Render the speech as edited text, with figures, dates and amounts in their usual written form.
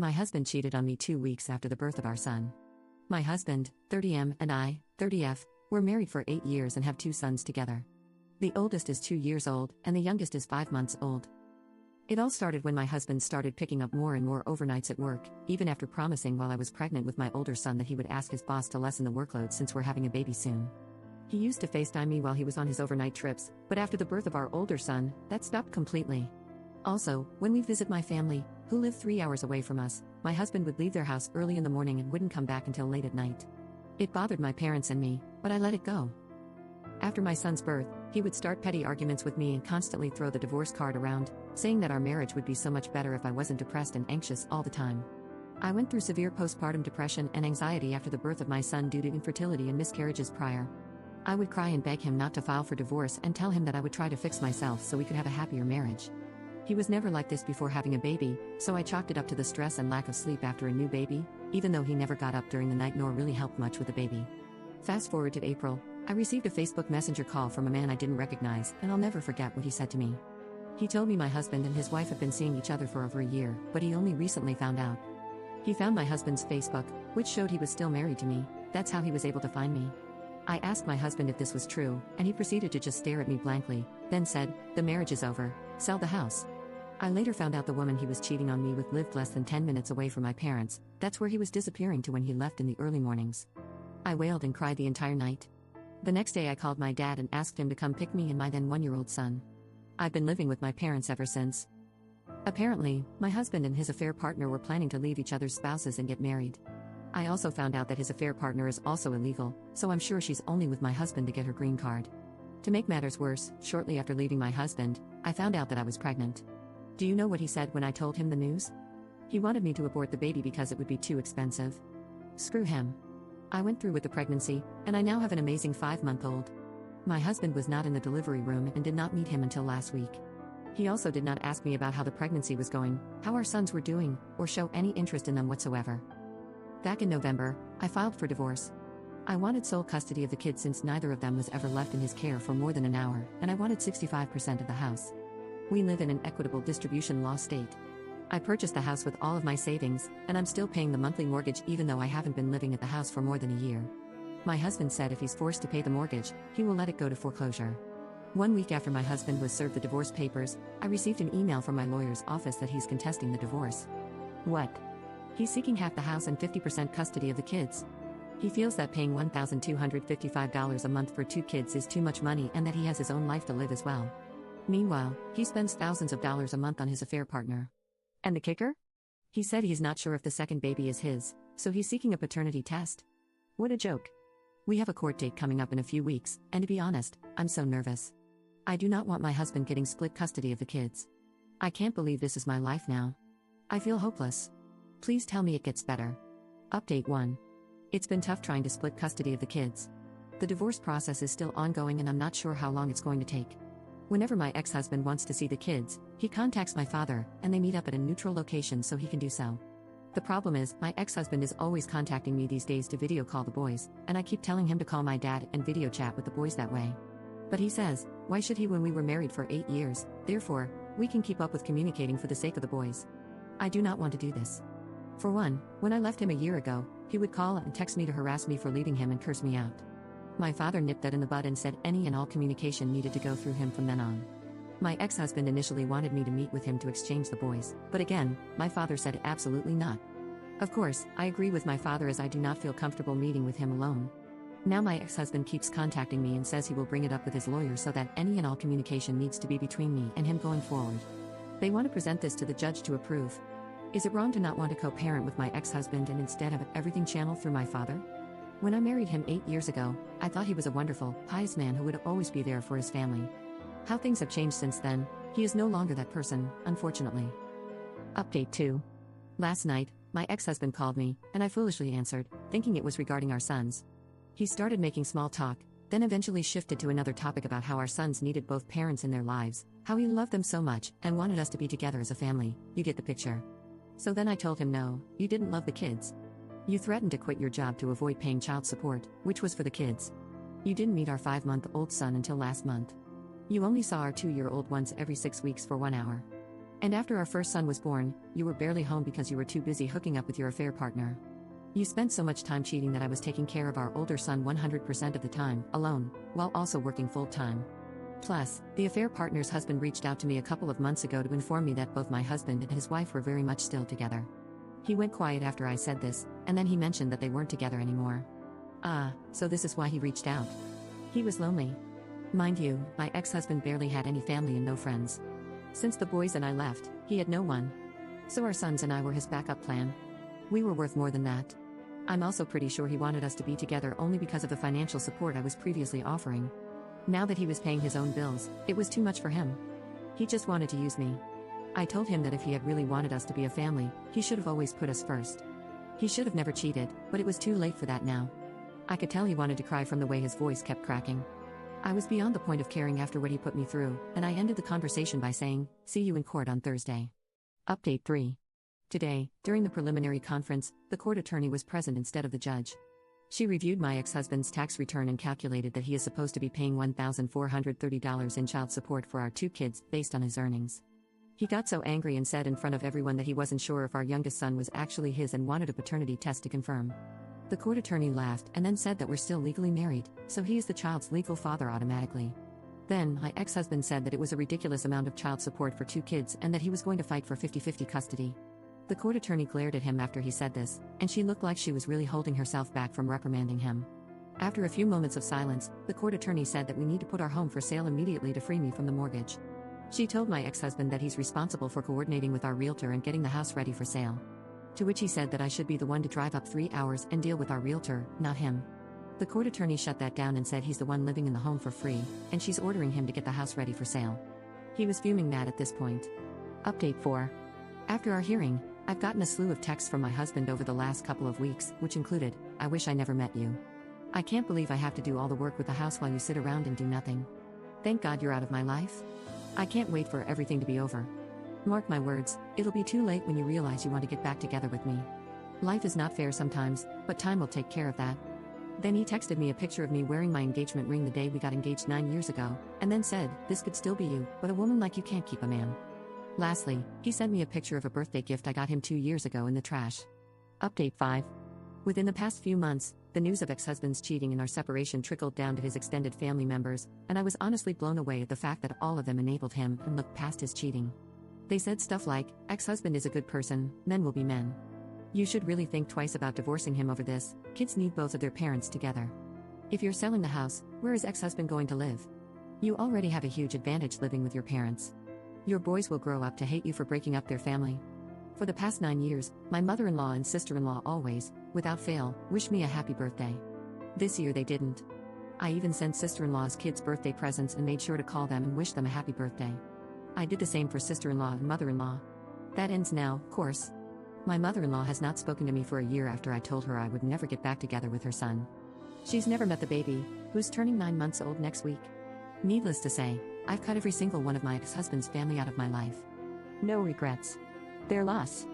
My husband cheated on me 2 weeks after the birth of our son. My husband, 30M, and I, 30F, were married for 8 years and have 2 sons together. The oldest is 2 years old, and the youngest is 5 months old. It all started when my husband started picking up more and more overnights at work, even after promising while I was pregnant with my older son that he would ask his boss to lessen the workload since we're having a baby soon. He used to FaceTime me while he was on his overnight trips, but after the birth of our older son, that stopped completely. Also, when we visit my family, who live 3 hours away from us, my husband would leave their house early in the morning and wouldn't come back until late at night. It bothered my parents and me, but I let it go. After my son's birth, he would start petty arguments with me and constantly throw the divorce card around, saying that our marriage would be so much better if I wasn't depressed and anxious all the time. I went through severe postpartum depression and anxiety after the birth of my son due to infertility and miscarriages prior. I would cry and beg him not to file for divorce and tell him that I would try to fix myself so we could have a happier marriage. He was never like this before having a baby, so I chalked it up to the stress and lack of sleep after a new baby, even though he never got up during the night nor really helped much with the baby. Fast forward to April, I received a Facebook Messenger call from a man I didn't recognize, and I'll never forget what he said to me. He told me my husband and his wife have been seeing each other for over a year, but he only recently found out. He found my husband's Facebook, which showed he was still married to me. That's how he was able to find me. I asked my husband if this was true, and he proceeded to just stare at me blankly, then said, "The marriage is over, sell the house." I later found out the woman he was cheating on me with lived less than 10 minutes away from my parents. That's where he was disappearing to when he left in the early mornings. I wailed and cried the entire night. The next day I called my dad and asked him to come pick me and my then 1-year-old son. I've been living with my parents ever since. Apparently, my husband and his affair partner were planning to leave each other's spouses and get married. I also found out that his affair partner is also illegal, so I'm sure she's only with my husband to get her green card. To make matters worse, shortly after leaving my husband, I found out that I was pregnant. Do you know what he said when I told him the news? He wanted me to abort the baby because it would be too expensive. Screw him. I went through with the pregnancy, and I now have an amazing 5-month-old. My husband was not in the delivery room and did not meet him until last week. He also did not ask me about how the pregnancy was going, how our sons were doing, or show any interest in them whatsoever. Back in November, I filed for divorce. I wanted sole custody of the kids since neither of them was ever left in his care for more than an hour, and I wanted 65% of the house. We live in an equitable distribution law state. I purchased the house with all of my savings, and I'm still paying the monthly mortgage even though I haven't been living at the house for more than a year. My husband said if he's forced to pay the mortgage, he will let it go to foreclosure. 1 week after my husband was served the divorce papers, I received an email from my lawyer's office that he's contesting the divorce. What? He's seeking half the house and 50% custody of the kids. He feels that paying $1,255 a month for 2 kids is too much money and that he has his own life to live as well. Meanwhile, he spends thousands of dollars a month on his affair partner. And the kicker? He said he's not sure if the second baby is his, so he's seeking a paternity test. What a joke. We have a court date coming up in a few weeks, and to be honest, I'm so nervous. I do not want my husband getting split custody of the kids. I can't believe this is my life now. I feel hopeless. Please tell me it gets better. Update 1. It's been tough trying to split custody of the kids. The divorce process is still ongoing and I'm not sure how long it's going to take. Whenever my ex-husband wants to see the kids, he contacts my father, and they meet up at a neutral location so he can do so. The problem is, my ex-husband is always contacting me these days to video call the boys, and I keep telling him to call my dad and video chat with the boys that way. But he says, why should he when we were married for 8 years, therefore, we can keep up with communicating for the sake of the boys. I do not want to do this. For one, when I left him a year ago, he would call and text me to harass me for leaving him and curse me out. My father nipped that in the bud and said any and all communication needed to go through him from then on. My ex-husband initially wanted me to meet with him to exchange the boys, but again, my father said absolutely not. Of course, I agree with my father as I do not feel comfortable meeting with him alone. Now my ex-husband keeps contacting me and says he will bring it up with his lawyer so that any and all communication needs to be between me and him going forward. They want to present this to the judge to approve. Is it wrong to not want to co-parent with my ex-husband and instead have everything channeled through my father? When I married him 8 years ago, I thought he was a wonderful, pious man who would always be there for his family. How things have changed since then, he is no longer that person, unfortunately. Update 2. Last night, my ex-husband called me, and I foolishly answered, thinking it was regarding our sons. He started making small talk, then eventually shifted to another topic about how our sons needed both parents in their lives, how he loved them so much, and wanted us to be together as a family. You get the picture. So then I told him no, you didn't love the kids. You threatened to quit your job to avoid paying child support, which was for the kids. You didn't meet our 5-month-old son until last month. You only saw our 2-year-old once every 6 weeks for 1 hour. And after our first son was born, you were barely home because you were too busy hooking up with your affair partner. You spent so much time cheating that I was taking care of our older son 100% of the time, alone, while also working full-time. Plus, the affair partner's husband reached out to me a couple of months ago to inform me that both my husband and his wife were very much still together. He went quiet after I said this, and then he mentioned that they weren't together anymore. So this is why he reached out. He was lonely. Mind you, my ex-husband barely had any family and no friends. Since the boys and I left, he had no one. So our sons and I were his backup plan. We were worth more than that. I'm also pretty sure he wanted us to be together only because of the financial support I was previously offering. Now that he was paying his own bills, it was too much for him. He just wanted to use me. I told him that if he had really wanted us to be a family, he should have always put us first. He should have never cheated, but it was too late for that now. I could tell he wanted to cry from the way his voice kept cracking. I was beyond the point of caring after what he put me through, and I ended the conversation by saying, "See you in court on Thursday." Update 3. Today, during the preliminary conference, the court attorney was present instead of the judge. She reviewed my ex-husband's tax return and calculated that he is supposed to be paying $1,430 in child support for our 2 kids, based on his earnings. He got so angry and said in front of everyone that he wasn't sure if our youngest son was actually his and wanted a paternity test to confirm. The court attorney laughed and then said that we're still legally married, so he is the child's legal father automatically. Then, my ex-husband said that it was a ridiculous amount of child support for 2 kids and that he was going to fight for 50-50 custody. The court attorney glared at him after he said this, and she looked like she was really holding herself back from reprimanding him. After a few moments of silence, the court attorney said that we need to put our home for sale immediately to free me from the mortgage. She told my ex-husband that he's responsible for coordinating with our realtor and getting the house ready for sale. To which he said that I should be the one to drive up 3 hours and deal with our realtor, not him. The court attorney shut that down and said he's the one living in the home for free, and she's ordering him to get the house ready for sale. He was fuming mad at this point. Update 4. After our hearing, I've gotten a slew of texts from my husband over the last couple of weeks, which included, "I wish I never met you. I can't believe I have to do all the work with the house while you sit around and do nothing. Thank God you're out of my life. I can't wait for everything to be over. Mark my words, it'll be too late when you realize you want to get back together with me. Life is not fair sometimes, but time will take care of that." Then he texted me a picture of me wearing my engagement ring the day we got engaged 9 years ago, and then said, "This could still be you, but a woman like you can't keep a man." Lastly, he sent me a picture of a birthday gift I got him 2 years ago in the trash. Update 5. Within the past few months, the news of ex-husband's cheating and our separation trickled down to his extended family members, and I was honestly blown away at the fact that all of them enabled him and looked past his cheating. They said stuff like, "Ex-husband is a good person, men will be men. You should really think twice about divorcing him over this, kids need both of their parents together. If you're selling the house, where is ex-husband going to live? You already have a huge advantage living with your parents. Your boys will grow up to hate you for breaking up their family." For the past 9 years, my mother-in-law and sister-in-law always, without fail, wished me a happy birthday. This year they didn't. I even sent sister-in-law's kids birthday presents and made sure to call them and wish them a happy birthday. I did the same for sister-in-law and mother-in-law. That ends now, of course. My mother-in-law has not spoken to me for a year after I told her I would never get back together with her son. She's never met the baby, who's turning 9 months old next week. Needless to say, I've cut every single one of my ex-husband's family out of my life. No regrets. Their loss.